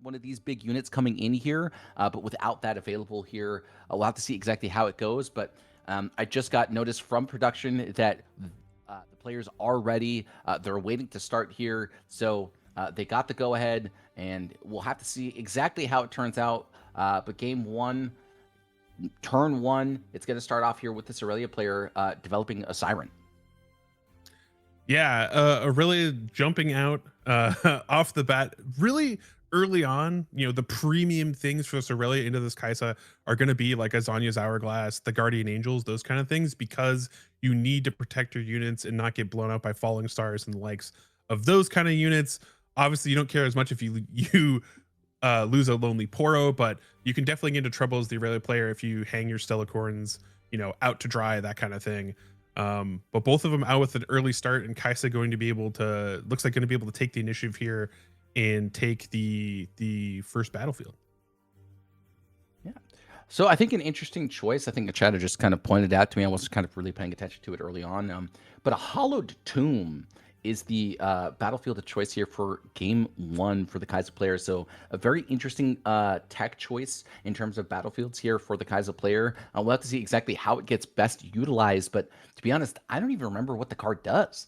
one of these big units coming in here, but without that available here, we'll have to see exactly how it goes. But I just got notice from production that the players are ready. They're waiting to start here, so they got the go-ahead, and we'll have to see exactly how it turns out. But game one, turn one, it's going to start off here with this Irelia player developing a Siren. Yeah, Aurelia jumping out off the bat really early on. The premium things for this Aurelia into this Kaisa are going to be like Azanya's Hourglass, the Guardian Angels, those kind of things, because you need to protect your units and not get blown out by falling stars and the likes of those kind of units. Obviously, you don't care as much if you lose a Lonely Poro, but you can definitely get into trouble as the Aurelia player if you hang your Stellacorns, out to dry, that kind of thing. But both of them out with an early start, and Kaisa going to be able to take the initiative here and take the first battlefield. Yeah. So I think an interesting choice. I think the chatter just kind of pointed out to me. I wasn't kind of really paying attention to it early on. But a hollowed tomb is the battlefield of choice here for game one for the Kaiser player. So a very interesting tech choice in terms of battlefields here for the Kaiser player. We'll have to see exactly how it gets best utilized. But to be honest, I don't even remember what the card does.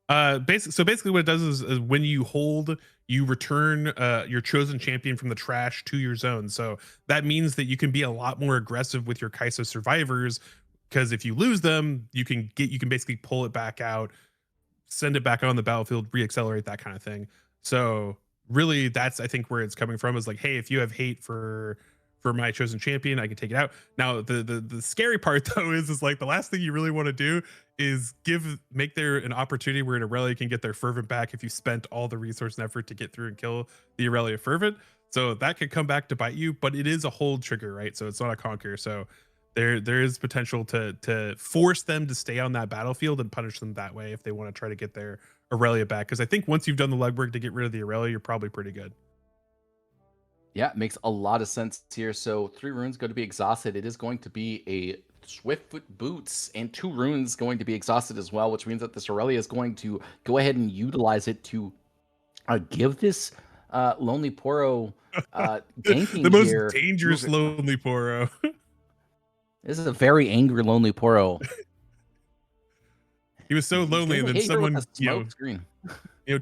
Basically what it does is when you hold, you return your chosen champion from the trash to your zone. So that means that you can be a lot more aggressive with your Kaisa survivors, because if you lose them, you can basically pull it back out, send it back on the battlefield, re-accelerate, that kind of thing. So really, that's I think where it's coming from, is like, hey, if you have hate for my chosen champion, I can take it out. Now, the scary part though is like the last thing you really want to do is make there an opportunity where an Aurelia can get their fervent back if you spent all the resource and effort to get through and kill the Aurelia fervent. So that could come back to bite you, but it is a hold trigger, right? So it's not a conquer. So there is potential to force them to stay on that battlefield and punish them that way if they want to try to get their Aurelia back. Because I think once you've done the legwork to get rid of the Aurelia, you're probably pretty good. Yeah, it makes a lot of sense here. So 3 runes going to be exhausted. It is going to be a Swiftfoot Boots, and 2 runes going to be exhausted as well, which means that this Aurelia is going to go ahead and utilize it to give this Lonely Poro The ganking most here. dangerous Lonely Poro. This is a very angry Lonely Poro. He was so He's lonely, getting and then hit here with someone, a smoke screen.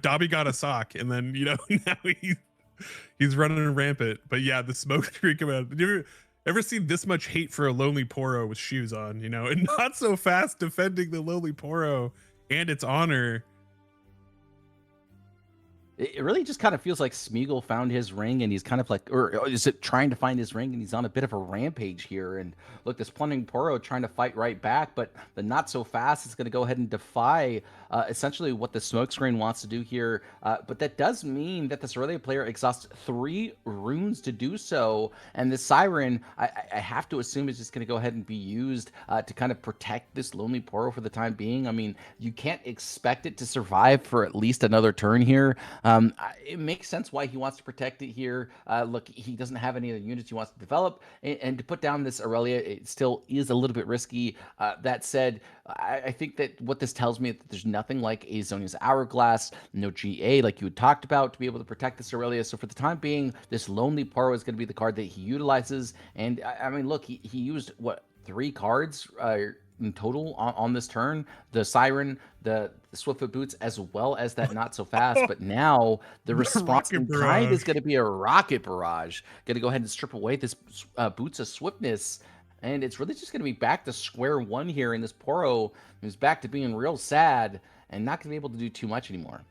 Dobby got a sock, and then now he's running rampant. But yeah, the smoke screen come out. Did you ever seen this much hate for a Lonely Poro with shoes on? And not so fast defending the Lonely Poro and its honor. It really just kind of feels like Smeagol found his ring, and he's kind of like, or is it trying to find his ring, and he's on a bit of a rampage here. And look, this Plundering Poro trying to fight right back, but the not so fast is going to go ahead and defy essentially what the smokescreen wants to do here. But that does mean that this Aurelia player exhausts 3 runes to do so, and the Siren, I have to assume, is just going to go ahead and be used to kind of protect this Lonely Poro for the time being. I mean, you can't expect it to survive for at least another turn here. It makes sense why he wants to protect it here. Look, he doesn't have any of the units he wants to develop, and to put down this Aurelia, it still is a little bit risky. That said, I think that what this tells me is that there's nothing like a Zonia's Hourglass, no GA like you had talked about, to be able to protect this Aurelia. So for the time being, this Lonely Poro is going to be the card that he utilizes. And I mean, look, he used, what, 3 cards in total on this turn? The Siren, the Swiftfoot Boots, as well as that Not So Fast. But now the response in kind is going to be a Rocket Barrage. Going to go ahead and strip away this Boots of Swiftness. And it's really just going to be back to square one here in this Poro, who's back to being real sad and not going to be able to do too much anymore.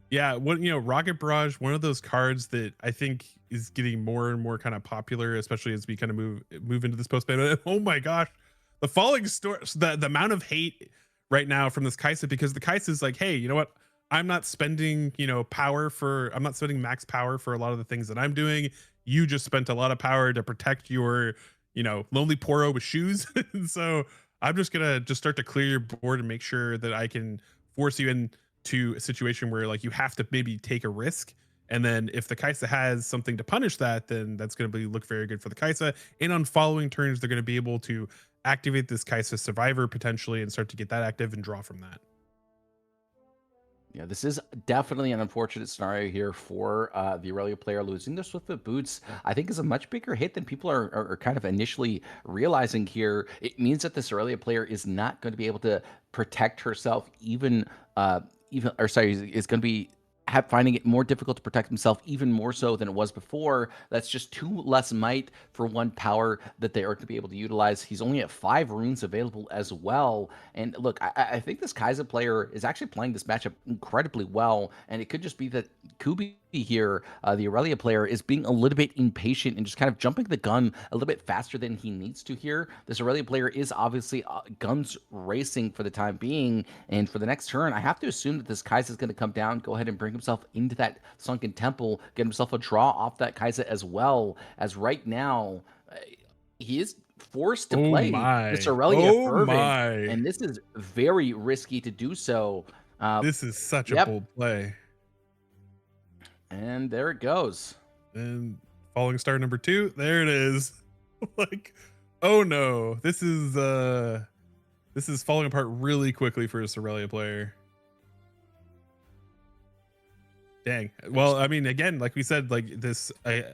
Yeah, Rocket Barrage, one of those cards that I think is getting more and more kind of popular, especially as we kind of move into this post-ban. Oh my gosh, the falling stars, the amount of hate right now from this Kaisa, because the Kaisa is like, hey, you know what? I'm not spending, I'm not spending max power for a lot of the things that I'm doing. You just spent a lot of power to protect your, Lonely Poro with shoes. So I'm just gonna start to clear your board and make sure that I can force you into a situation where like you have to maybe take a risk. And then if the Kaisa has something to punish that, then that's going to look very good for the Kaisa. And on following turns, they're going to be able to activate this Kaisa survivor potentially and start to get that active and draw from that. Yeah, this is definitely an unfortunate scenario here for the Irelia player. Losing the Swiftfoot Boots, I think, is a much bigger hit than people are kind of initially realizing here. It means that this Irelia player is not going to be able to protect herself or sorry, is going to be finding it more difficult to protect himself even more so than it was before. That's just 2 less might for 1 power that they are going to be able to utilize. He's only at 5 runes available as well. And look, I think this Kaiser player is actually playing this matchup incredibly well, and it could just be that Kubi here, the Irelia player, is being a little bit impatient and just kind of jumping the gun a little bit faster than he needs to here. This Irelia player is obviously guns racing for the time being, and for the next turn, I have to assume that this Kaiser is going to come down, go ahead and bring himself into that Sunken Temple, get himself a draw off that Kaiser as well, as right now, he is forced to Oh play this my. Irelia Oh Fervent, my. and this is very risky to do so. This is such a Yep, bold play. and there it goes. And falling star number 2, there it is. Like, oh no. This is falling apart really quickly for a Irelia player. Dang. Well, I mean, again, like we said, like this, kind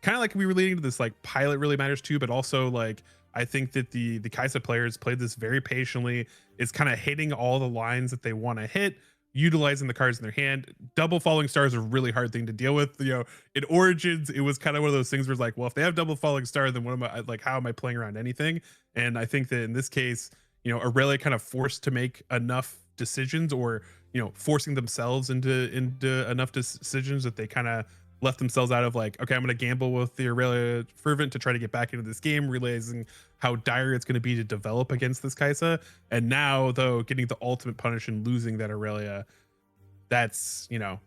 of like we were leading to this, like pilot really matters too, but also like I think that the Kaisa players played this very patiently. It's kind of hitting all the lines that they want to hit, utilizing the cards in their hand. Double falling stars is a really hard thing to deal with. You know, in Origins, it was kind of one of those things where it's like, well, if they have double falling star, then what am I like? How am I playing around anything? And I think that in this case, you know, Aurelia kind of forced to make enough decisions, or you know, forcing themselves into enough decisions that they kind of left themselves out of, like, okay, I'm going to gamble with the Aurelia Fervent to try to get back into this game, realizing how dire it's going to be to develop against this Kaisa. And now, though, getting the ultimate punish and losing that Aurelia, that's, you know,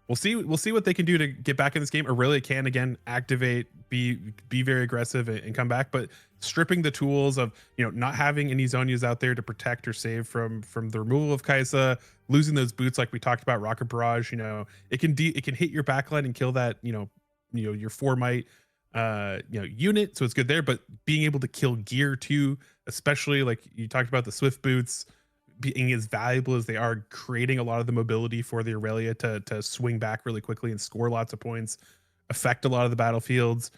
we'll see what they can do to get back in this game. Aurelia can again activate, be very aggressive and come back, but stripping the tools of, you know, not having any Zonias out there to protect or save from the removal of Kaisa, losing those boots like we talked about, Rocket Barrage, you know, it can hit your backline and kill that, you know, your 4 might you know, unit, so it's good there. But being able to kill gear too, especially like you talked about the Swift boots being as valuable as they are, creating a lot of the mobility for the Aurelia to swing back really quickly and score lots of points, affect a lot of the battlefields.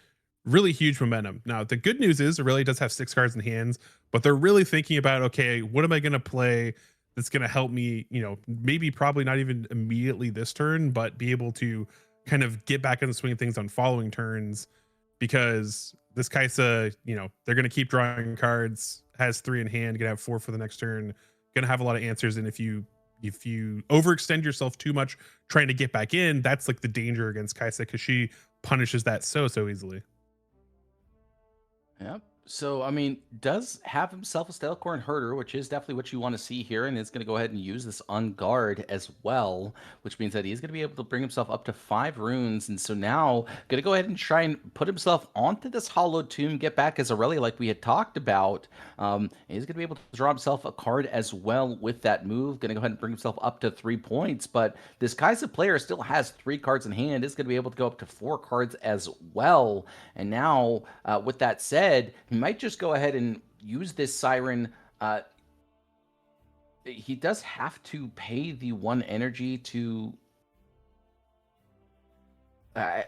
Really huge momentum. Now, the good news is Aurelia does have 6 cards in hands, but they're really thinking about, okay, what am I going to play that's going to help me, you know, maybe probably not even immediately this turn, but be able to kind of get back in the swing of things on following turns, because this Kaisa, you know, they're going to keep drawing cards, has 3 in hand, going to have 4 for the next turn, going to have a lot of answers. And if you overextend yourself too much trying to get back in, that's like the danger against Kaisa, because she punishes that so easily. Yep. So, I mean, does have himself a Stalecorn Herder, which is definitely what you want to see here, and is going to go ahead and use this on guard as well, which means that he's going to be able to bring himself up to 5 runes. And so now, going to go ahead and try and put himself onto this Hollow Tomb, get back as Aurelia like we had talked about. And he's going to be able to draw himself a card as well with that move. Going to go ahead and bring himself up to 3 points, but this Kaisa player still has 3 cards in hand. Is going to be able to go up to 4 cards as well. And now, with that said, he might just go ahead and use this Siren. He does have to pay the 1 energy to.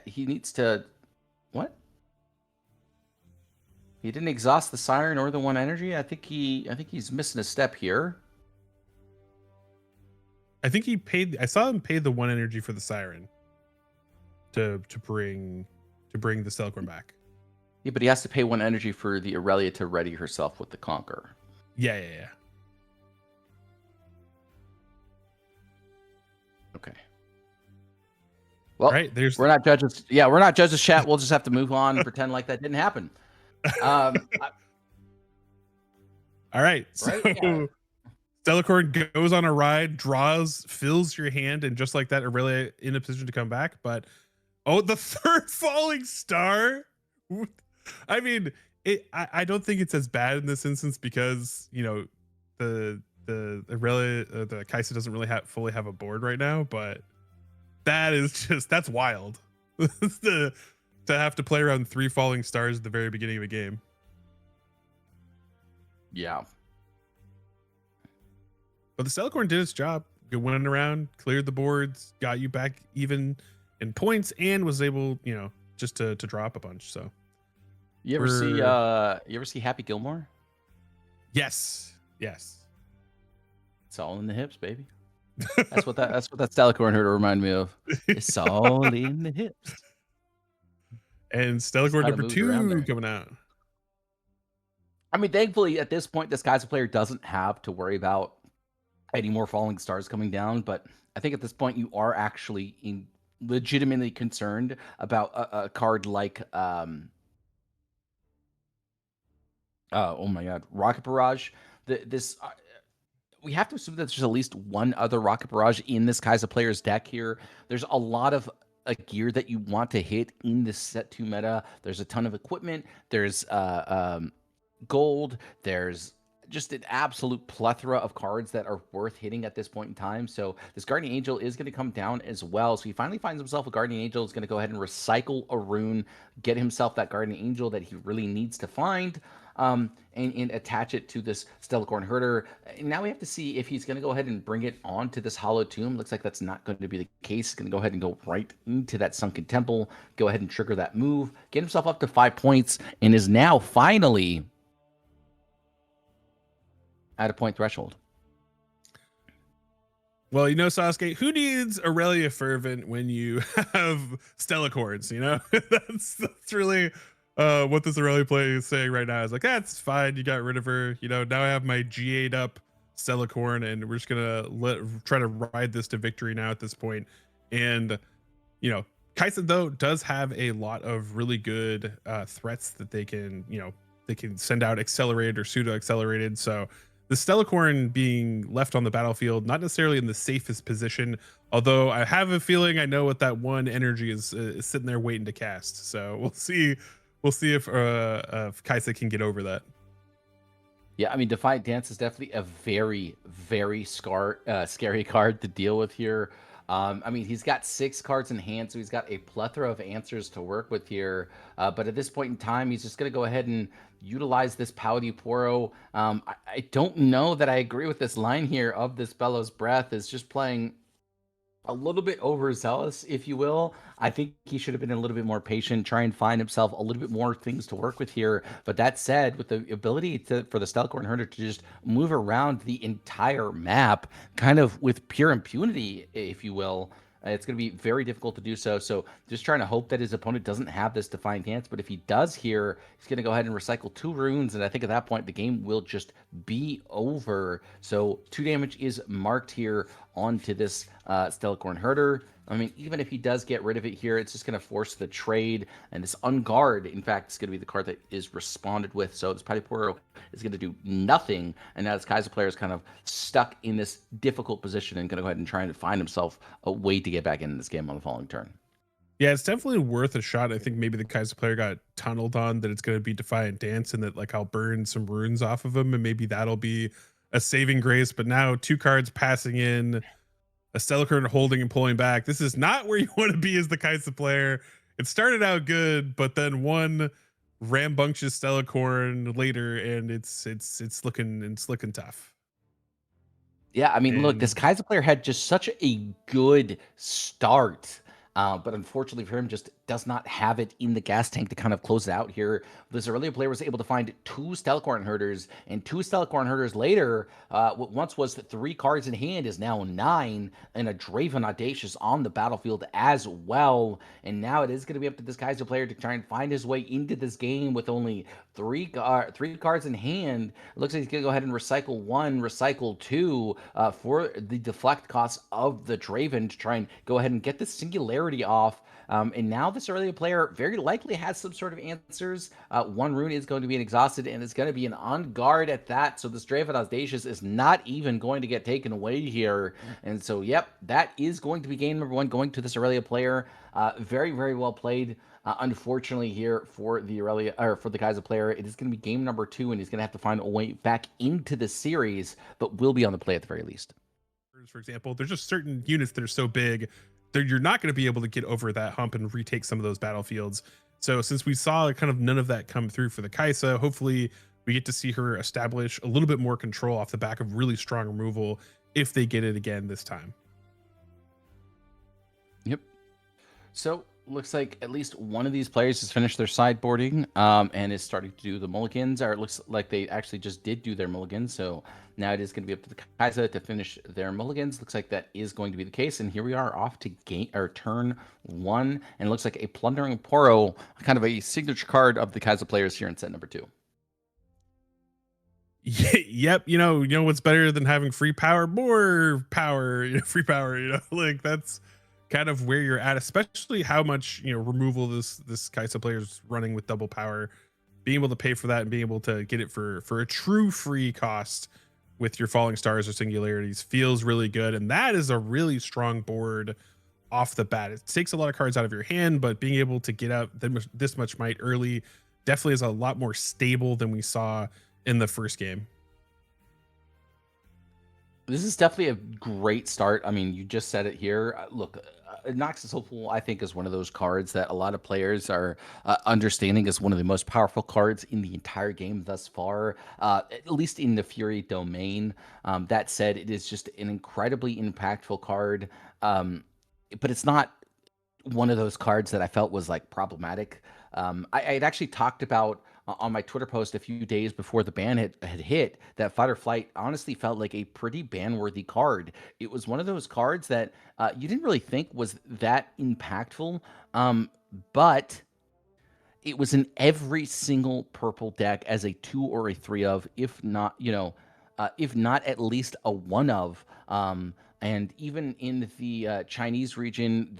He needs to. What? He didn't exhaust the Siren or the 1 energy. I think he's missing a step here. I think he paid. I saw him pay the 1 energy for the Siren to bring the Stalecorn back. Yeah, but he has to pay 1 energy for the Irelia to ready herself with the Conquer. Yeah. Okay. Well, right, we're not judges. Yeah, we're not judges, chat. We'll just have to move on and pretend like that didn't happen. All right. So Right? Yeah. Stalecorn goes on a ride, draws, fills your hand, and just like that, Aurelia in a position to come back. But the 3rd falling star. I mean, I don't think it's as bad in this instance, because, you know, the Aurelia, the Kaisa doesn't really fully have a board right now, but that's wild. to have to play around 3 falling stars at the very beginning of a game. Yeah. But the Stalecorn did its job. good winning around, cleared the boards, got you back even in points, and was able, you know, just to drop a bunch. So You ever see Happy Gilmore? Yes. It's all in the hips, baby. That's what that Stellacorn Herder reminded me of. It's all in the hips. And Stellacorn number 2 coming out. I mean, thankfully, at this point, this guy's a player doesn't have to worry about any more falling stars coming down. But I think at this point, you are actually legitimately concerned about a card like, oh my God, Rocket Barrage. We have to assume that there's at least one other Rocket Barrage in this Kaiser player's deck here. There's a lot of gear that you want to hit in this set 2 meta. There's a ton of equipment. There's gold. There's just an absolute plethora of cards that are worth hitting at this point in time. So this Guardian Angel is going to come down as well. So he finally finds himself a Guardian Angel. Is going to go ahead and recycle a rune, get himself that Guardian Angel that he really needs to find, and attach it to this Stellacorn Herder. And now we have to see if he's going to go ahead and bring it onto this Hollow Tomb. Looks like that's not going to be the case. He's going to go ahead and go right into that Sunken Temple, go ahead and trigger that move, get himself up to 5 points, and is now finally at a point threshold. Well, you know, Sasuke, who needs Irelia Fervent when you have Stellacorns, you know? that's really what this Irelia play is saying right now. Is like, that's fine, you got rid of her. You know, now I have my G8 up Stellacorn, and we're just gonna try to ride this to victory now at this point. And, you know, Kaisa, though, does have a lot of really good threats that they can, you know, they can send out accelerated or pseudo accelerated. So the Stellacorn being left on the battlefield, not necessarily in the safest position, although I have a feeling I know what that one energy is sitting there waiting to cast. So we'll see if Kaisa can get over that. Yeah, I mean, Defiant Dance is definitely a very, very scary card to deal with here. I mean, he's got 6 cards in hand, so he's got a plethora of answers to work with here. But at this point in time, he's just going to go ahead and utilize this Pouty Poro. I don't know that I agree with this line here of this Bellows Breath. Is just playing a little bit overzealous, if you will. I think he should have been a little bit more patient, try and find himself a little bit more things to work with here. But that said, with the ability for the Stellacorn Herder to just move around the entire map, kind of with pure impunity, if you will, it's going to be very difficult to do so. So just trying to hope that his opponent doesn't have this Defiant Dance. But if he does here, he's going to go ahead and recycle 2 runes. And I think at that point, the game will just be over. So 2 damage is marked here onto this Stellacorn Herder. I mean, even if he does get rid of it here, it's just going to force the trade. And this Unguard, in fact, is going to be the card that is responded with. So this Pouty Poro is going to do nothing. And now this Kaiser player is kind of stuck in this difficult position and going to go ahead and try to find himself a way to get back into this game on the following turn. Yeah, it's definitely worth a shot. I think maybe the Kaiser player got tunneled on that it's going to be Defiant Dance and that, like, I'll burn some runes off of him and maybe that'll be a saving grace. But now 2 cards passing in, a Stellacorn holding and pulling back. This is not where you want to be as the Kaisa player. It started out good, but then one rambunctious Stellacorn later, and it's looking tough. Yeah, I mean, look, this Kaisa player had just such a good start. But unfortunately for him, just does not have it in the gas tank to kind of close it out here. This earlier player was able to find 2 Stellacorn Herders, and 2 Stellacorn Herders later, what once was 3 cards in hand is now 9, and a Draven Audacious on the battlefield as well. And now it is going to be up to this Kaiser player to try and find his way into this game with only 3 cards in hand. It looks like he's going to go ahead and recycle 1, recycle 2 for the deflect cost of the Draven to try and go ahead and get this Singularity off. And now this earlier player very likely has some sort of answers. 1 rune is going to be exhausted, and it's going to be an on guard at that. So this Draven Audacious is not even going to get taken away here. And so, yep, that is going to be game number 1 going to this Irelia player. Very, very well played. Unfortunately here for the Irelia, or for the Kaiser player, it is going to be game number 2, and he's going to have to find a way back into the series, but will be on the play at the very least. For example, there's just certain units that are so big you're not going to be able to get over that hump and retake some of those battlefields. So since we saw kind of none of that come through for the Kaisa, hopefully we get to see her establish a little bit more control off the back of really strong removal if they get it again this time. Yep. So looks like at least one of these players has finished their sideboarding and is starting to do the mulligans, or it looks like they actually just did do their mulligans. So now it is going to be up to the Kaiser to finish their mulligans. Looks like that is going to be the case. And here we are off to game or turn one. And it looks like a Plundering Poro, kind of a signature card of the Kaiser players here in set number 2. Yep, you know what's better than having free power? More power, free power. Like that's kind of where you're at, especially how much removal this Kai'Sa player is running with double power. Being able to pay for that and being able to get it for a true free cost with your falling stars or singularities feels really good, and that is a really strong board off the bat. It takes a lot of cards out of your hand, but being able to get out this much might early definitely is a lot more stable than we saw in the first game. This is definitely a great start. I mean, you just said it here. Look, Noxus Hopeful, I think, is one of those cards that a lot of players are understanding as one of the most powerful cards in the entire game thus far, at least in the Fury domain. That said, it is just an incredibly impactful card, but it's not one of those cards that I felt was like problematic. I had actually talked about on my Twitter post a few days before the ban had hit that Fight or Flight honestly felt like a pretty ban-worthy card. It was one of those cards that you didn't really think was that impactful, but it was in every single purple deck as a 2 or a 3 of, if not, if not at least a 1 of. And even in the Chinese region,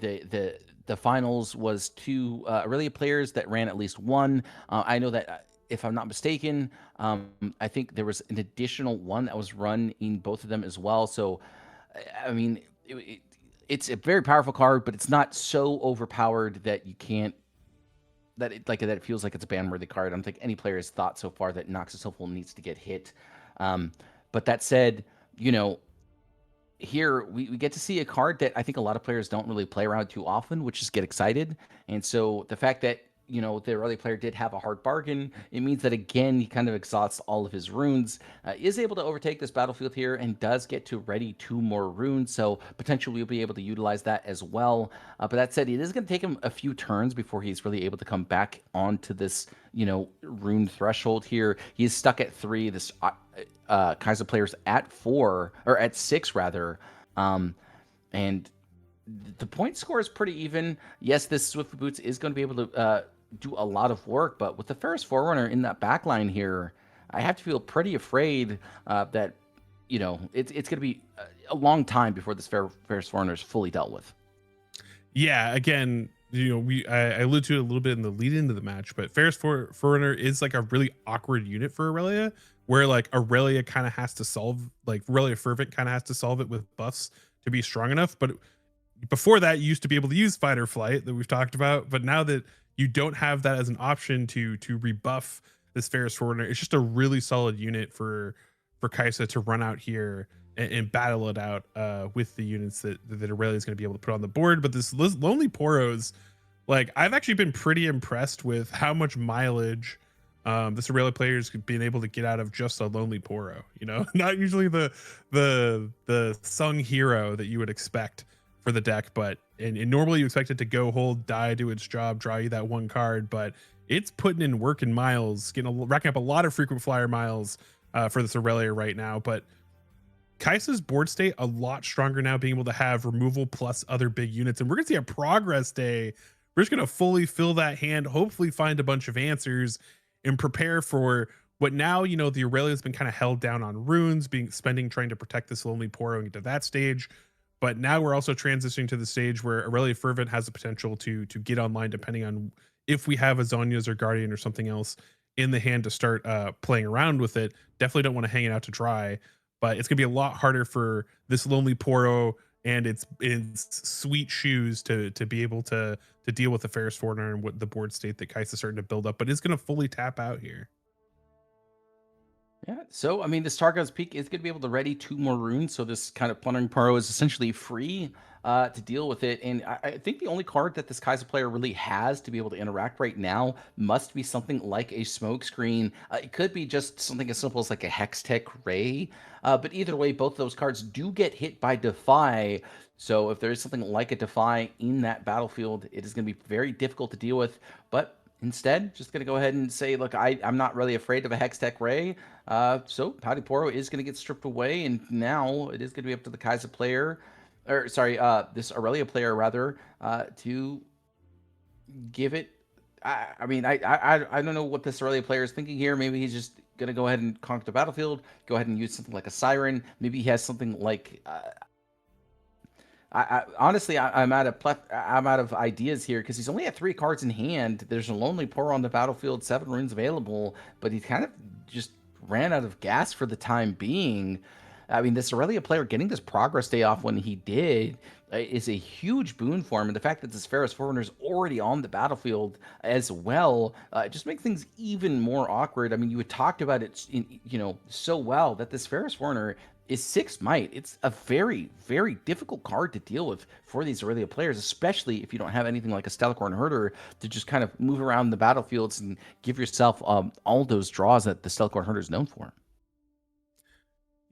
the finals was 2 Irelia players that ran at least 1. I know that if I'm not mistaken, I think there was an additional 1 that was run in both of them as well. So, I mean, it's a very powerful card, but it's not so overpowered that you can't that it feels like it's a ban-worthy card. I don't think any player has thought so far that Noxus Hopeful needs to get hit. But that said, here we get to see a card that I think a lot of players don't really play around too often, which is Get Excited. And so the fact that the early player did have a hard bargain, it means that again he kind of exhausts all of his runes, is able to overtake this battlefield here, and does get to ready 2 more runes, so potentially we'll be able to utilize that as well. But that said, it is going to take him a few turns before he's really able to come back onto this rune threshold here. He's stuck at 3. This Kai'Sa player's at 4, or at 6 rather, and the point score is pretty even. Yes, this Swift Boots is going to be able to do a lot of work, but with the Ferris Forerunner in that backline here, I have to feel pretty afraid that it's going to be a long time before this Ferris Forerunner is fully dealt with. Yeah, again, I alluded to it a little bit in the lead into the match, but Ferris Forerunner is like a really awkward unit for Irelia, where like Irelia kind of has to solve, like Irelia Fervent kind of has to solve it with buffs to be strong enough. But before that, you used to be able to use Fight or Flight that we've talked about, but now that you don't have that as an option to rebuff this Ferris Forerunner, it's just a really solid unit for Kai'Sa to run out here and battle it out with the units that Irelia is going to be able to put on the board. But this Lonely Poros, like I've actually been pretty impressed with how much mileage this Irelia player is being able to get out of just a Lonely Poro. Not usually the sung hero that you would expect for the deck, but and normally you expect it to go hold, die, do its job, draw you that 1 card, but it's putting in work and miles, racking up a lot of frequent flyer miles for this Irelia right now. But Kai'Sa's board state a lot stronger now, being able to have removal plus other big units, and we're gonna see a progress day. We're just gonna fully fill that hand, hopefully find a bunch of answers, and prepare for what now the Irelia has been kind of held down on runes, trying to protect this Lonely Poro and get to that stage. But now we're also transitioning to the stage where Irelia Fervent has the potential to get online, depending on if we have a Zonia's or Guardian or something else in the hand to start playing around with it. Definitely don't want to hang it out to dry, but it's gonna be a lot harder for this Lonely Poro and its sweet shoes to be able to deal with the Ferris Forerunner and what the board state that Kai'Sa is starting to build up. But it's gonna fully tap out here. Yeah. So, I mean, this Targon's Peak is going to be able to ready 2 more runes. So, this kind of Plundering Pro is essentially free to deal with it. And I think the only card that this Kaiser player really has to be able to interact right now must be something like a smoke screen. It could be just something as simple as like a Hextech Ray. But either way, both of those cards do get hit by Defy. So, if there is something like a Defy in that battlefield, it is going to be very difficult to deal with. But instead, just going to go ahead and say, look, I'm not really afraid of a Hextech Ray. So Patty Poro is going to get stripped away, and now it is going to be up to the Kaiser player, or sorry, this Irelia player rather, to give it. I mean, I don't know what this Irelia player is thinking here. Maybe he's just going to go ahead and conquer the battlefield, go ahead and use something like a Siren. Maybe he has something like honestly, I'm out of ideas here because he's only at 3 cards in hand. There's a Lonely Pour on the battlefield, 7 runes available, but he kind of just ran out of gas for the time being. I mean, this Aurelia player getting this progress day off when he did is a huge boon for him, and the fact that this Ferris Forerunner is already on the battlefield as well just makes things even more awkward. I mean, you had talked about it, so well that this Ferris Forerunner is 6 might. It's a very, very difficult card to deal with for these Aurelia players, especially if you don't have anything like a Stellarcorn Herder to just kind of move around the battlefields and give yourself all those draws that the Stellarcorn Herder is known for.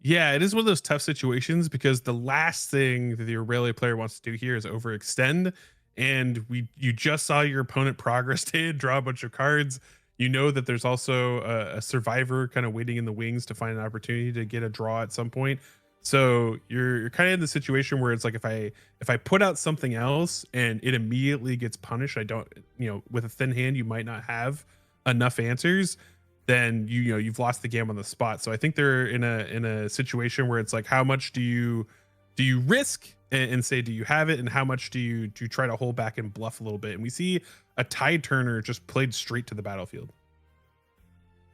Yeah, it is one of those tough situations because the last thing that the Aurelia player wants to do here is overextend. And you just saw your opponent progress did draw a bunch of cards. You know that there's also a survivor kind of waiting in the wings to find an opportunity to get a draw at some point. So you're kind of in the situation where it's like if I put out something else and it immediately gets punished, I don't, with a thin hand you might not have enough answers, then you've lost the game on the spot. So I think they're in a situation where it's like, how much do you risk and say, do you have it, and how much do you try to hold back and bluff a little bit? And we see a tide turner just played straight to the battlefield.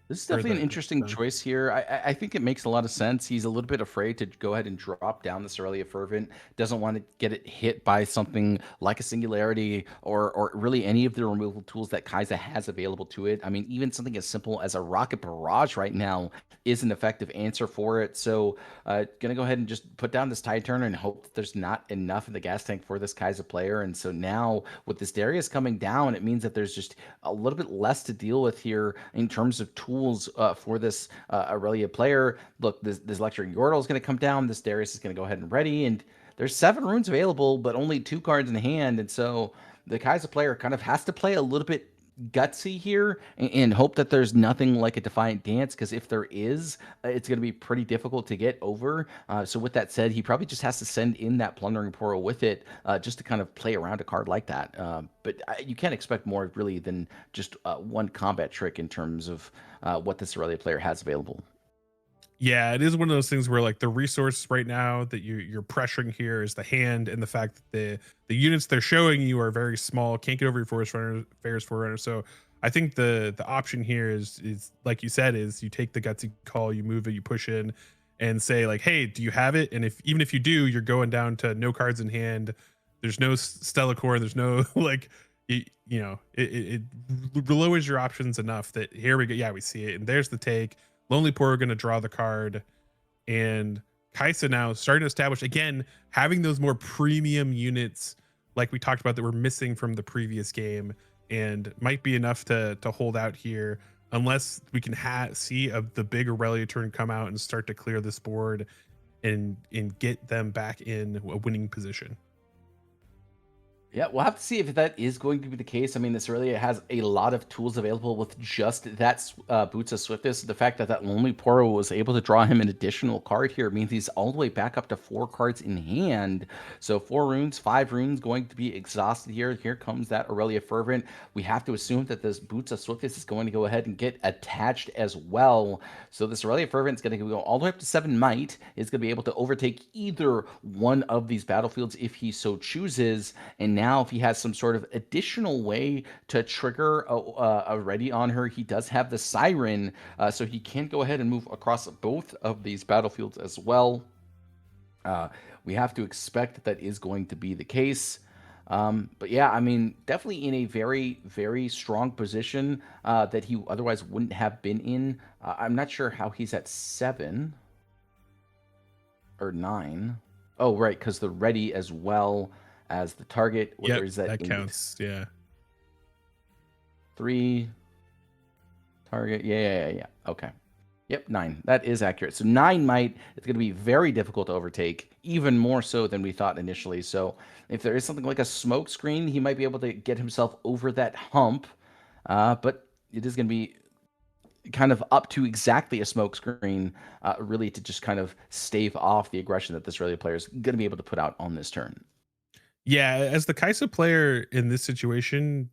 This is Or definitely an interesting choice here. I think it makes a lot of sense. He's a little bit afraid to go ahead and drop down this Aurelia Fervent. Doesn't want to get it hit by something like a Singularity or really any of the removal tools that Kaiser has available to it. I mean, even something as simple as a Rocket Barrage right now is an effective answer for it. So, gonna go ahead and just put down this Tide Turner and hope that there's not enough in the gas tank for this Kaiser player. And so now with this Darius coming down, it means that there's just a little bit less to deal with here in terms of tools for this Aurelia player. Look, this Lecturing Yordle is going to come down. This Darius is going to go ahead and ready. And there's 7 runes available, but only 2 cards in hand. And so the Kaiser player kind of has to play a little bit gutsy here and hope that there's nothing like a Defiant Dance, because if there is, it's going to be pretty difficult to get over. So with that said, he probably just has to send in that Plundering Portal with it just to kind of play around a card like that. But you can't expect more really than just one combat trick in terms of what this Aurelia player has available. Yeah, it is one of those things where like the resource right now that you're pressuring here is the hand, and the fact that the units they're showing you are very small, can't get over your Ferris Forerunner. So I think the option here is like you said, is you take the gutsy call, you move it, you push in and say like, hey, do you have it? And if even if you do, you're going down to no cards in hand. There's no Stella Core, there's no like it lowers your options enough that here we go. Yeah, we see it. And there's the take. Lonely Poor are going to draw the card, and Kaisa now starting to establish again, having those more premium units like we talked about that were missing from the previous game, and might be enough to hold out here unless we can see the big Aurelia turn come out and start to clear this board and get them back in a winning position. Yeah, we'll have to see if that is going to be the case. I mean, this really has a lot of tools available with just that Boots of Swiftness. The fact that Lonely Poro was able to draw him an additional card here means he's all the way back up to 4 cards in hand. So 4 runes, 5 runes going to be exhausted here. Here comes that Aurelia Fervent. We have to assume that this Boots of Swiftness is going to go ahead and get attached as well. So this Aurelia Fervent is going to go all the way up to 7 might. Is going to be able to overtake either one of these battlefields if he so chooses. And now if he has some sort of additional way to trigger a ready on her, he does have the Siren, so he can go ahead and move across both of these battlefields as well. We have to expect that is going to be the case. But yeah, I mean, definitely in a very, very strong position that he otherwise wouldn't have been in. I'm not sure how he's at 7 or 9. Oh, right, because the ready as well as the target. Where Yep, is that? that 8? counts. Yeah. 3 target. Yeah. Okay. Yep, 9. That is accurate. So 9 might, it's going to be very difficult to overtake, even more so than we thought initially. So if there is something like a smoke screen, he might be able to get himself over that hump. But it is going to be kind of up to exactly a smoke screen, really, to just kind of stave off the aggression that this Aurelia player is going to be able to put out on this turn. Yeah, as the Kaisa player in this situation,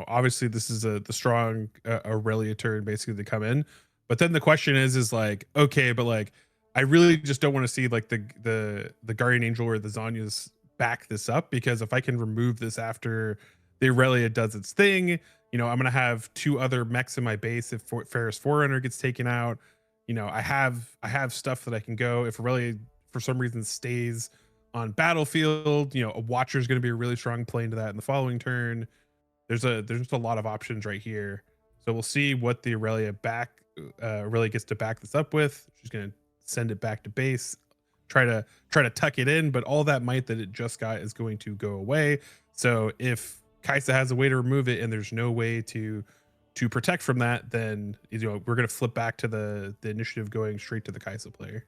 obviously this is the strong Aurelia turn basically to come in. But then the question is like, okay, but like I really just don't want to see like the Guardian Angel or the Zanya's back this up, because if I can remove this after the Aurelia does its thing, I'm gonna have 2 other mechs in my base if Ferris Forerunner gets taken out. I have stuff that I can go if Aurelia for some reason stays on battlefield. A Watcher is going to be a really strong play into that in the following turn. There's just a lot of options right here. So we'll see what the Aurelia gets to back this up with. She's going to send it back to base, try to tuck it in, but all that might that it just got is going to go away. So if Kaisa has a way to remove it and there's no way to protect from that, then we're going to flip back to the initiative going straight to the Kaisa player.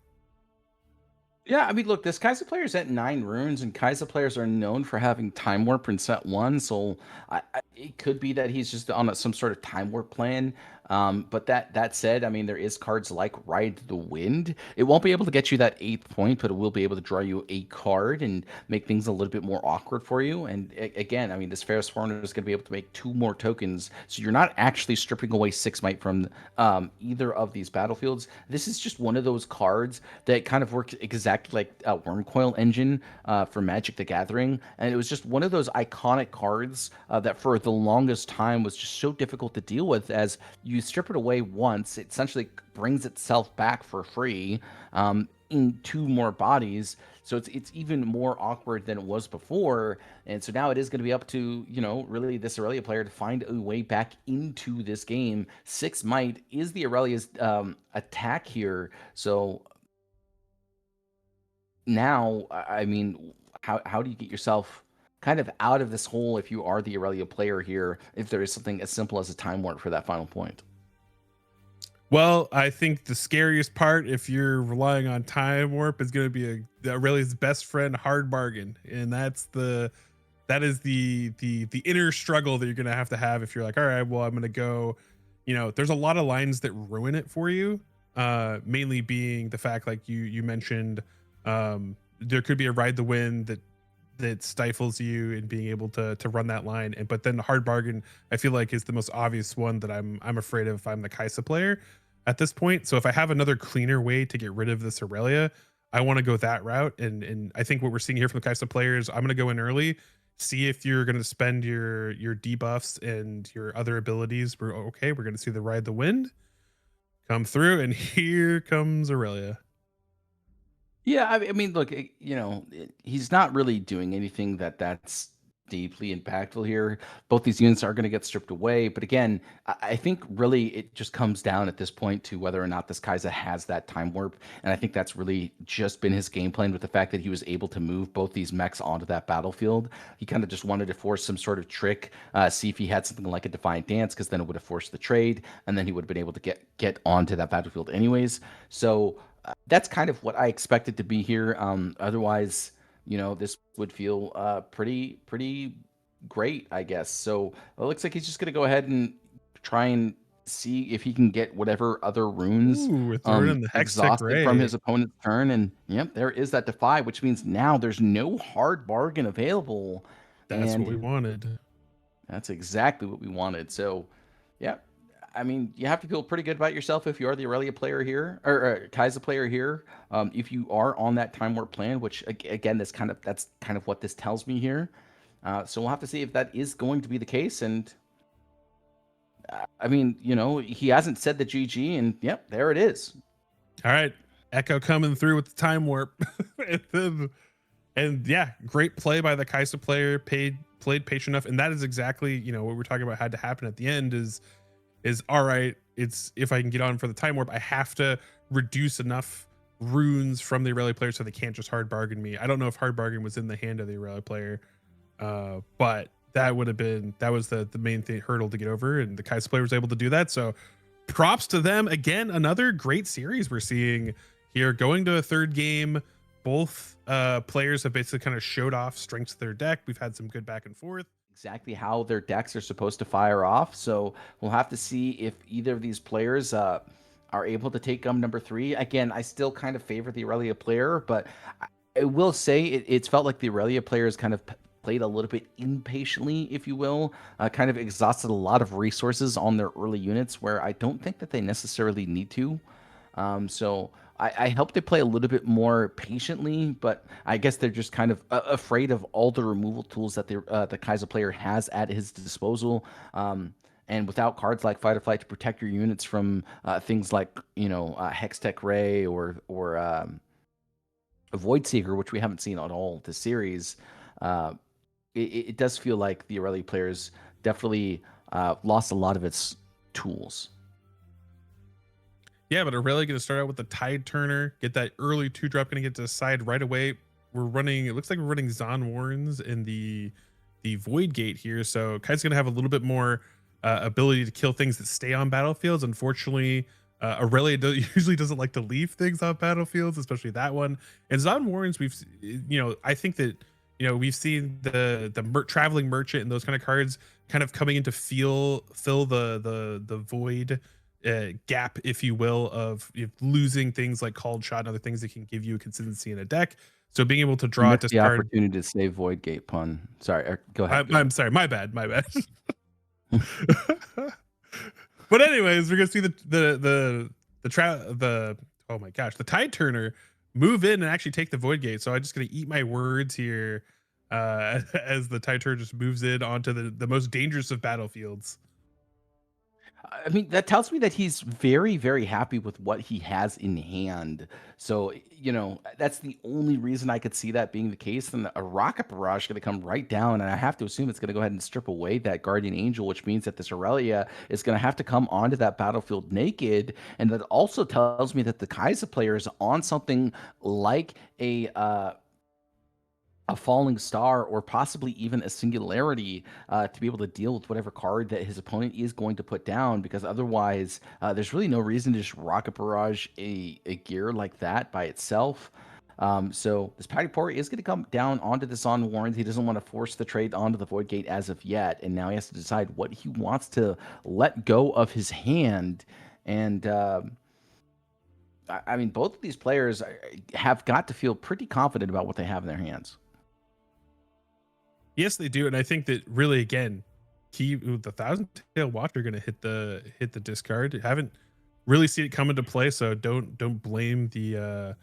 Yeah, I mean, look, this Kai'Sa player is at 9 runes, and Kai'Sa players are known for having Time Warp in set 1, so it could be that he's just on some sort of Time Warp plan. But that said, I mean, there is cards like Ride the Wind. It won't be able to get you that 8th point, but it will be able to draw you a card and make things a little bit more awkward for you. And again, I mean, this Ferris Foreigner is going to be able to make 2 more tokens, so you're not actually stripping away 6 might from either of these battlefields. This is just one of those cards that kind of works exactly like a Wormcoil engine for Magic the Gathering. And it was just one of those iconic cards that for the longest time was just so difficult to deal with. As you strip it away once, it essentially brings itself back for free in 2 more bodies. So it's even more awkward than it was before. And so now it is going to be up to, really this Aurelia player to find a way back into this game. 6 might is the Aurelia's attack here. So now, I mean, how do you get yourself kind of out of this hole if you are the Aurelia player here, if there is something as simple as a time warp for that final point? Well, I think the scariest part, if you're relying on time warp, is going to be Aurelia's best friend, hard bargain, and that is the inner struggle that you're going to have if you're like, all right, well, I'm going to go. There's a lot of lines that ruin it for you. Mainly being the fact, like you mentioned, there could be a Ride the Wind that stifles you in being able to run that line, but then the hard bargain I feel like is the most obvious one that I'm afraid of if I'm the Kaisa player at this point. So if I have another cleaner way to get rid of this Aurelia, I want to go that route. And I think what we're seeing here from the Kaisa players, I'm going to go in early, see if you're going to spend your debuffs and your other abilities. We're going to see the Ride the Wind come through, and here comes Aurelia. Yeah, I mean, look, he's not really doing anything that's deeply impactful here. Both these units are going to get stripped away, but again, I think really it just comes down at this point to whether or not this Kai'Sa has that time warp, and I think that's really just been his game plan with the fact that he was able to move both these mechs onto that battlefield. He kind of just wanted to force some sort of trick, see if he had something like a Defiant Dance, because then it would have forced the trade, and then he would have been able to get onto that battlefield anyways. So that's kind of what I expected to be here. Otherwise, this would feel pretty great, I guess. So it looks like he's just gonna go ahead and try and see if he can get whatever other runes Ooh, we're throwing in the Hextech exhausted from Ray. his opponent's turn. And yep, there is that Defy, which means now there's no hard bargain available. That's what we And wanted. that's exactly what we wanted. So, yeah, I mean, you have to feel pretty good about yourself if you are the Aurelia player here or Kai'Sa player here. If you are on that time warp plan, which again, that's kind of what this tells me here. So we'll have to see if that is going to be the case. And I mean, he hasn't said the GG, and yep, there it is. All right, Echo coming through with the time warp. And then And yeah, great play by the Kaisa player, played patient enough, and that is exactly, you know, what we're talking about had to happen at the end is all right, it's if I can get on for the time warp, I have to reduce enough runes from the Irelia player so they can't just hard bargain me. I don't know if hard bargain was in the hand of the Irelia player, but that would have been, that was the main hurdle to get over, and the Kaisa player was able to do that. So props to them. Again, another great series we're seeing here, going to a third game. Both players have basically kind of showed off strengths of their deck. We've had some good back and forth. Exactly how their decks are supposed to fire off. So we'll have to see if either of these players are able to take number 3. Again, I still kind of favor the Irelia player, but I will say it's felt like the Irelia players kind of played a little bit impatiently, if you will, kind of exhausted a lot of resources on their early units where I don't think that they necessarily need to. So I hope they play a little bit more patiently, but I guess they're just kind of afraid of all the removal tools that the Kaiser player has at his disposal. And without cards like Fight or Flight to protect your units from things like, Hextech Ray or a Void Seeker, which we haven't seen at all this series, uh, it does feel like the Irelia players definitely lost a lot of its tools. Yeah, but Irelia going to start out with the Tide Turner, get that early 2-drop, going to get to the side right away. We're running, it looks like we're running Zon Warrens in the Void Gate here. So Kai's going to have a little bit more ability to kill things that stay on battlefields. Unfortunately, Irelia usually doesn't like to leave things on battlefields, especially that one. And Zon Warrens, I think that, we've seen the traveling merchant and those kind of cards kind of coming in to fill the void gap, if you will, of losing things like Called Shot and other things that can give you consistency in a deck. So being able to You draw, missed the discard. opportunity to say Void Gate pun. Sorry, go ahead. I'm sorry, my bad. But anyways, we're gonna see the oh my gosh, the Tide Turner move in and actually take the Void Gate. So I'm just gonna eat my words here as the Tide Turner just moves in onto the most dangerous of battlefields. I mean, that tells me that he's very, very happy with what he has in hand. So, that's the only reason I could see that being the case. And a Rocket Barrage going to come right down, and I have to assume it's going to go ahead and strip away that Guardian Angel, which means that this Aurelia is going to have to come onto that battlefield naked. And that also tells me that the Kaiser player is on something like a falling star or possibly even a singularity to be able to deal with whatever card that his opponent is going to put down, because otherwise there's really no reason to just rocket barrage a gear like that by itself. So this Patty Porter is going to come down onto this on Warrens. He doesn't want to force the trade onto the Void Gate as of yet, and now he has to decide what he wants to let go of his hand. And I mean, both of these players have got to feel pretty confident about what they have in their hands. Yes, they do, and I think that really, again, the Thousand Tail Watcher going to hit the discard. Haven't really seen it come into play, so don't blame the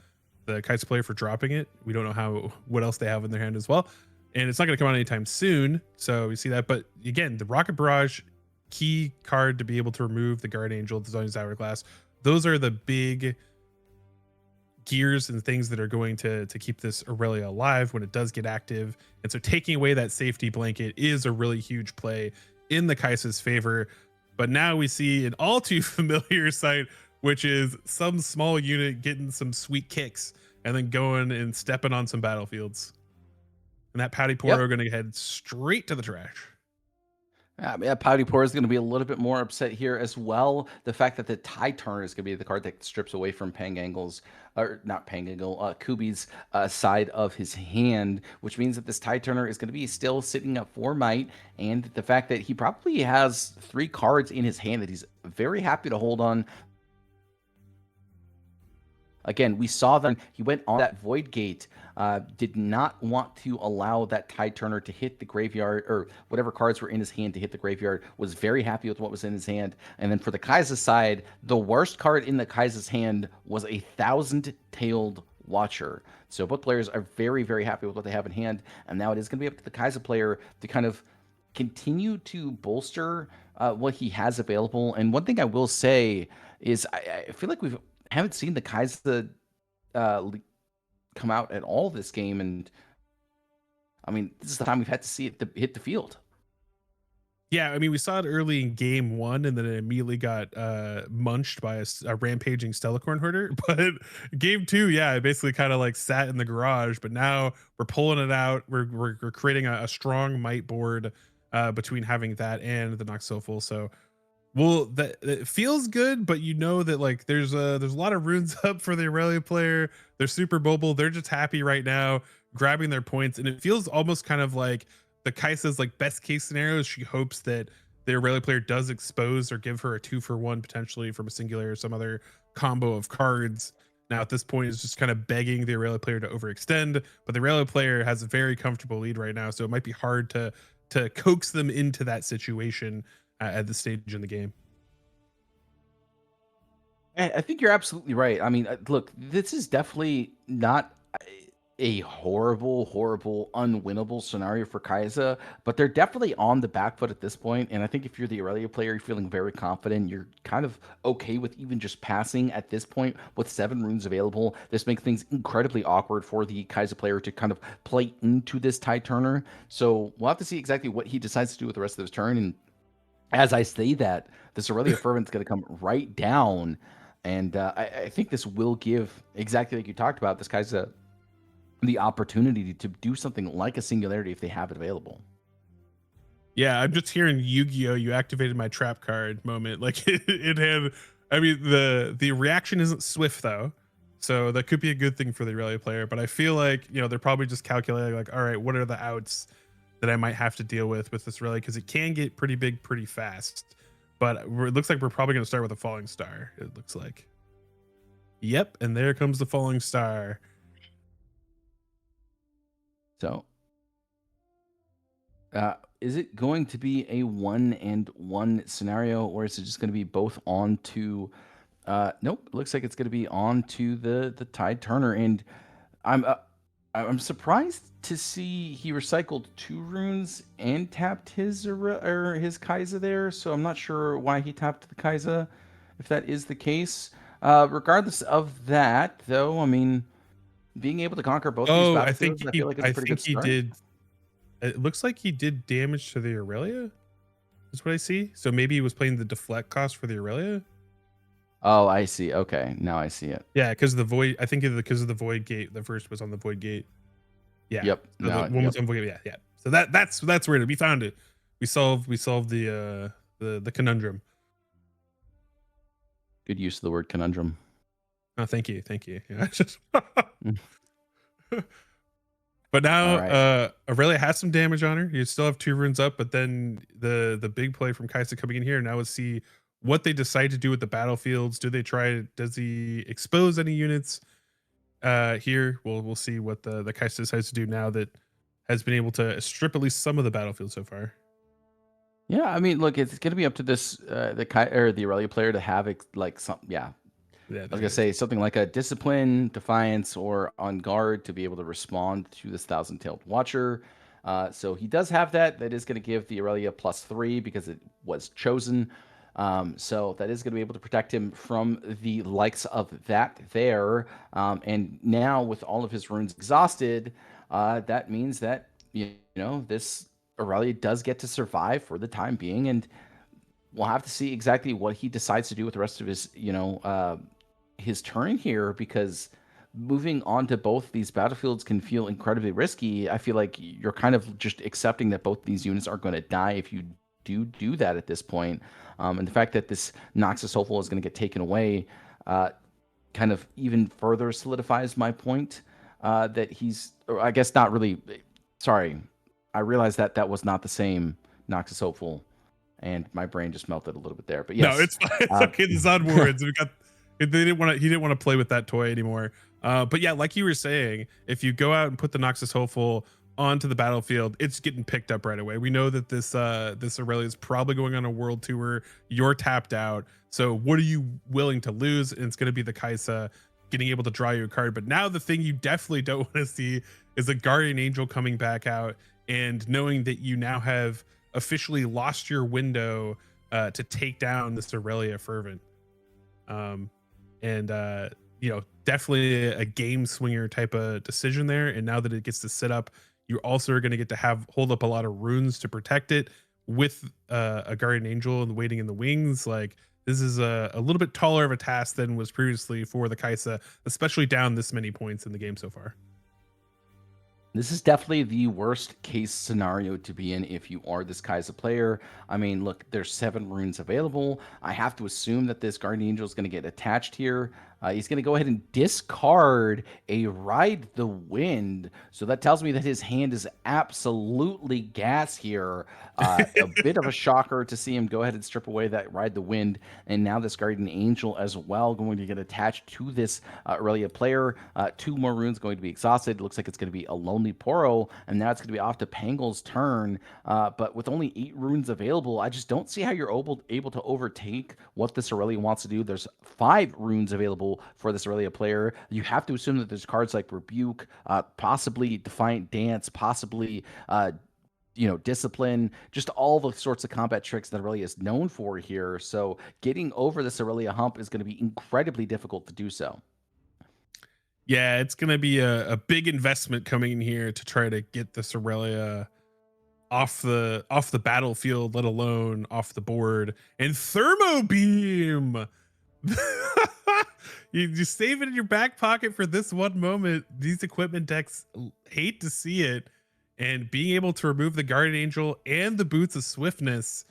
Kites player for dropping it. We don't know what else they have in their hand as well, and it's not going to come out anytime soon. So we see that, but again, the Rocket Barrage, key card to be able to remove the Guard Angel, the Zoni's Hourglass. Those are the big gears and things that are going to keep this Aurelia alive when it does get active. And so taking away that safety blanket is a really huge play in the Kaisa's favor. But now we see an all too familiar sight, which is some small unit getting some sweet kicks and then going and stepping on some battlefields. And that Patty Porro going to head straight to the trash. Yeah, Pouty Poor is going to be a little bit more upset here as well. The fact that the Tide Turner is going to be the card that strips away from Pengeagle's, or not Pengeagle, Kubi's side of his hand, which means that this Tide Turner is going to be still sitting at 4 might, and the fact that he probably has 3 cards in his hand that he's very happy to hold on. Again, we saw that he went on that Void Gate, did not want to allow that Tide Turner to hit the graveyard, or whatever cards were in his hand to hit the graveyard, was very happy with what was in his hand. And then for the Kaiser side, the worst card in the Kaiser's hand was a 1,000-tailed Watcher. So both players are very, very happy with what they have in hand. And now it is going to be up to the Kaiser player to kind of continue to bolster what he has available. And one thing I will say is I feel like we haven't seen the Kaiser come out at all this game, and I mean, this is the time we've had to see it hit the field. Yeah, I mean, we saw it early in game one, and then it immediately got munched by a rampaging Stellacorn Hoarder. But game two, yeah, it basically kind of like sat in the garage. But now we're pulling it out. We're creating a strong might board between having that and the Noxophil. So well, that it feels good, but you know that like there's a lot of runes up for the Irelia player. They're super mobile. They're just happy right now, grabbing their points, and it feels almost kind of like the Kaisa's like best case scenario. She hopes that the Irelia player does expose or give her a 2-for-1 potentially from a singular or some other combo of cards. Now at this point, it's just kind of begging the Irelia player to overextend, but the Irelia player has a very comfortable lead right now, so it might be hard to coax them into that situation at this stage in the game. I think you're absolutely right. I mean, look, this is definitely not a horrible, horrible, unwinnable scenario for Kaiser, but they're definitely on the back foot at this point. And I think if you're the Irelia player, you're feeling very confident. You're kind of okay with even just passing at this point with 7 runes available. This makes things incredibly awkward for the Kaiser player to kind of play into this tide turner. So we'll have to see exactly what he decides to do with the rest of his turn. And as I say that, this Aurelia Fervent's going to come right down. And I think this will give, exactly like you talked about, this guy's the opportunity to do something like a singularity if they have it available. Yeah, I'm just hearing Yu-Gi-Oh! You activated my trap card moment. Like it had. I mean, the reaction isn't swift though, so that could be a good thing for the Irelia player. But I feel like they're probably just calculating like, all right, what are the outs that I might have to deal with this Irelia, because it can get pretty big pretty fast. But it looks like we're probably going to start with a falling star. It looks like. Yep, and there comes the falling star. So, is it going to be a 1-and-1 scenario, or is it just going to be both on to? Nope, it looks like it's going to be on to the Tide Turner, and I'm uh, I'm surprised to see he recycled 2 runes and tapped his or his Kaiser there. So I'm not sure why he tapped the Kaiser, if that is the case. Regardless of that, though, I mean, being able to conquer both these Oh, battlefields, I feel like it's a pretty good he start. did. It looks like he did damage to the Aurelia. That's what I see. So maybe he was playing the deflect cost for the Aurelia. Oh, I see. Okay, now I see it. Yeah, because the void. I think because of the void gate. The first was on the void gate. Yeah. Yep. So the Now, one yep. was on void gate. Yeah, yeah. So that's where we found it. We solved the conundrum. Good use of the word conundrum. Oh, thank you, thank you. Yeah, just. Mm. But All now right. Aurelia has some damage on her. You still have 2 runes up, but then the big play from Kaisa coming in here now is see what they decide to do with the battlefields. Does he expose any units here? We'll see what the Kaisa decides to do now that has been able to strip at least some of the battlefield so far. Yeah, I mean, look, it's going to be up to this the Aurelia player to have like some, yeah, Yeah, I was gonna say something like a discipline, defiance, or on guard to be able to respond to this thousand-tailed watcher. So he does have that. That is going to give the Irelia +3 because it was chosen. So that is going to be able to protect him from the likes of that there. And now with all of his runes exhausted, that means that this Aurelia does get to survive for the time being, and we'll have to see exactly what he decides to do with the rest of his turn here, because moving on to both these battlefields can feel incredibly risky. I feel like you're kind of just accepting that both these units are going to die if you do that at this point. And the fact that this Noxus Hopeful is going to get taken away kind of even further solidifies my point that he's, or I guess not really. Sorry, I realized that that was not the same Noxus Hopeful, and my brain just melted a little bit there. But No, yes, it's fine. It's okay. The Zod Warrens. We got. He didn't want to play with that toy anymore. But yeah, like you were saying, if you go out and put the Noxus Hopeful onto the battlefield, it's getting picked up right away. We know that this Aurelia is probably going on a world tour. You're tapped out. So what are you willing to lose? And it's going to be the Kaisa getting able to draw you a card. But now the thing you definitely don't want to see is a Guardian Angel coming back out and knowing that you now have officially lost your window to take down this Aurelia Fervent. Definitely a game swinger type of decision there. And now that it gets to sit up, You also are going to get to hold up a lot of runes to protect it with a guardian angel and waiting in the wings. Like, this is a little bit taller of a task than was previously for the Kaisa, especially down this many points in the game so far. This is definitely the worst case scenario to be in if you are this Kai'Sa player. I mean, look, there's 7 runes available. I have to assume that this Guardian Angel is going to get attached here. He's going to go ahead and discard a Ride the Wind. So that tells me that his hand is absolutely gas here. A bit of a shocker to see him go ahead and strip away that Ride the Wind. And now this Guardian Angel as well going to get attached to this Irelia player. 2 more runes going to be exhausted. It looks like it's going to be a Lonely Poro. And now it's going to be off to Pengagle's turn. But with only 8 runes available, I just don't see how you're able to overtake what this Irelia wants to do. There's 5 runes available for this Irelia player. You have to assume that there's cards like Rebuke, possibly Defiant Dance, possibly Discipline, just all the sorts of combat tricks that Irelia is known for here. So getting over this Irelia hump is going to be incredibly difficult to do so. Yeah, it's going to be a big investment coming in here to try to get this Irelia off the battlefield, let alone off the board. And Thermo Beam. You save it in your back pocket for this one moment. These equipment decks hate to see it, and being able to remove the Guardian Angel and the Boots of Swiftness,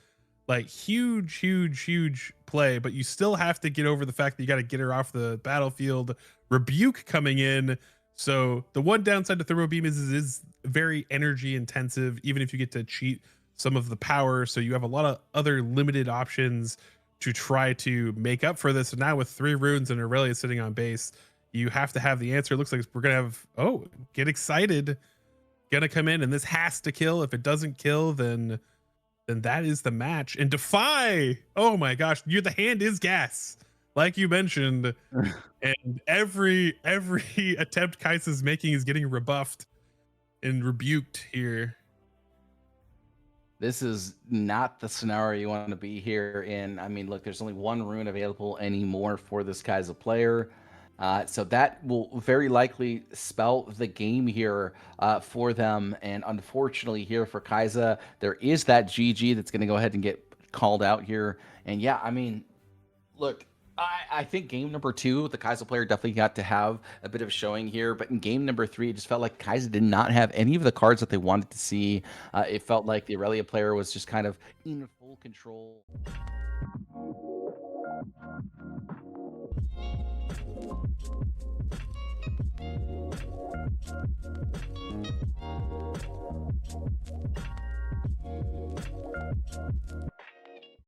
like huge play. But you still have to get over the fact that you got to get her off the battlefield. Rebuke coming in. So the one downside to Thermo Beam is very energy intensive, even if you get to cheat some of the power. So you have a lot of other limited options to try to make up for this. And now with 3 runes and Irelia sitting on base, you have to have the answer. It looks like we're gonna have get excited, gonna come in, and this has to kill. If it doesn't kill, then that is the match. And Defy, oh my gosh, the hand is gas, like you mentioned. And every attempt Kai'Sa's making is getting rebuffed and rebuked here. This is not the scenario you want to be here in. I mean, look, there's only 1 rune available anymore for this Kai'Sa player. So that will very likely spell the game here for them. And unfortunately here for Kai'Sa, there is that GG that's going to go ahead and get called out here. And yeah, I mean, look, I think game number 2, the Kai'Sa player definitely got to have a bit of a showing here. But in game number 3, it just felt like Kai'Sa did not have any of the cards that they wanted to see. It felt like the Irelia player was just kind of in full control.